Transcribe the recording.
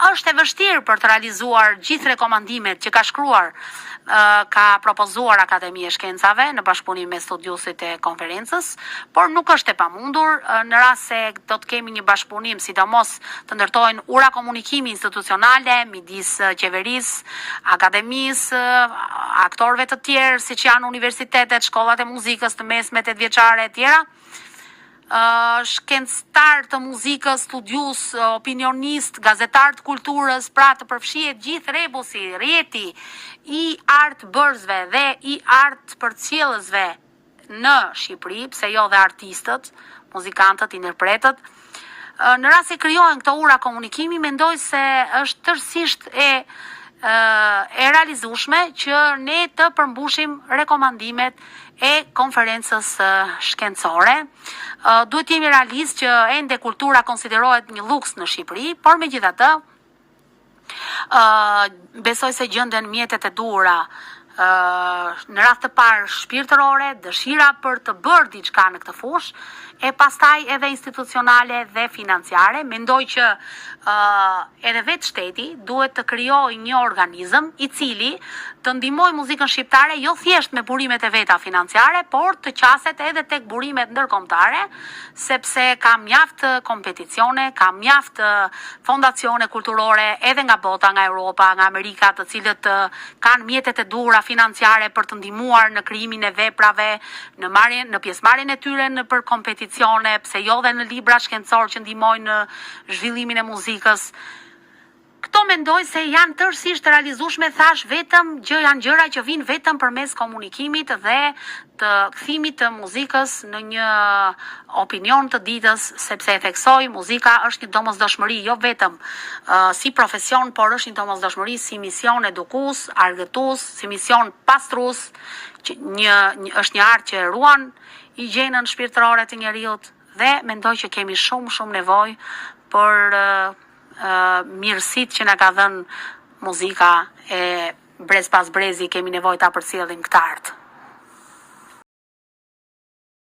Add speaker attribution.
Speaker 1: është e vështirë për të realizuar gjithë rekomandimet që ka shkruar, ka propozuar Akademia e Shkencave në bashkëpunim me studiusit e konferencës, por nuk është e pamundur në rast se do të kemi një bashkëpunim, sidomos të ndërtojnë ura komunikimi institucionale midis qeverisë, akademisë, aktorëve të tjerë, siç janë universitetet, shkollat e muzikës të mesme, të vjeçare e tjera. Shkencëtar të muzikës, studius, opinionist, gazetar të kulturës, pra të përfshihet gjithë rebusi, rjeti i art bërësve dhe i art përcjellësve në Shqipëri, pse jo dhe artistët, muzikantët, interpretët. Në rast se krijohen këto ura komunikimi, mendoj se është tërësisht e realizueshme që ne të përmbushim rekomandimet e konferencës shkencore. Duhet jemi realist që ende kultura konsiderohet një luks në Shqipëri, por megjithatë besoj se gjenden mjetet e duhura në radhë të parë shpirtërore, dëshira për të bërë diçka në këtë fushë, e pastaj edhe institucionale dhe financiare. Mendoj që edhe vetë shteti duhet të krijojë një organizëm i cili të ndihmojë muzikën shqiptare jo thjesht me burimet e veta financiare, por të qaset edhe tek burimet ndërkombëtare, sepse ka mjaft kompeticione, ka mjaft fondacione kulturore edhe nga bota, nga Europa, nga Amerika, të cilët kanë mjetet e duhura financiare për të ndihmuar në krijimin e veprave, në pjesëmarrjen e tyre në për kompeticione, pse jo dhe në libra shkencor që ndihmojnë në zhvillimin e muzikës. Këto mendoj se janë tërësisht realizueshme, thash, vetëm janë gjëra që vijnë vetëm përmes komunikimit dhe të kthimit të muzikës në një opinion të ditës, sepse e theksoj, muzika është një domosdoshmëri, jo vetëm si profesion, por është një domosdoshmëri si mision edukues, argëtues, si mision pastrues, që është një art që ruan higjienën shpirtërore të njerëzit dhe mendoj që kemi shumë nevojë për mirësitë që na ka dhënë muzika e brez pas brezi, kemi nevojë ta përcjellim këtë art.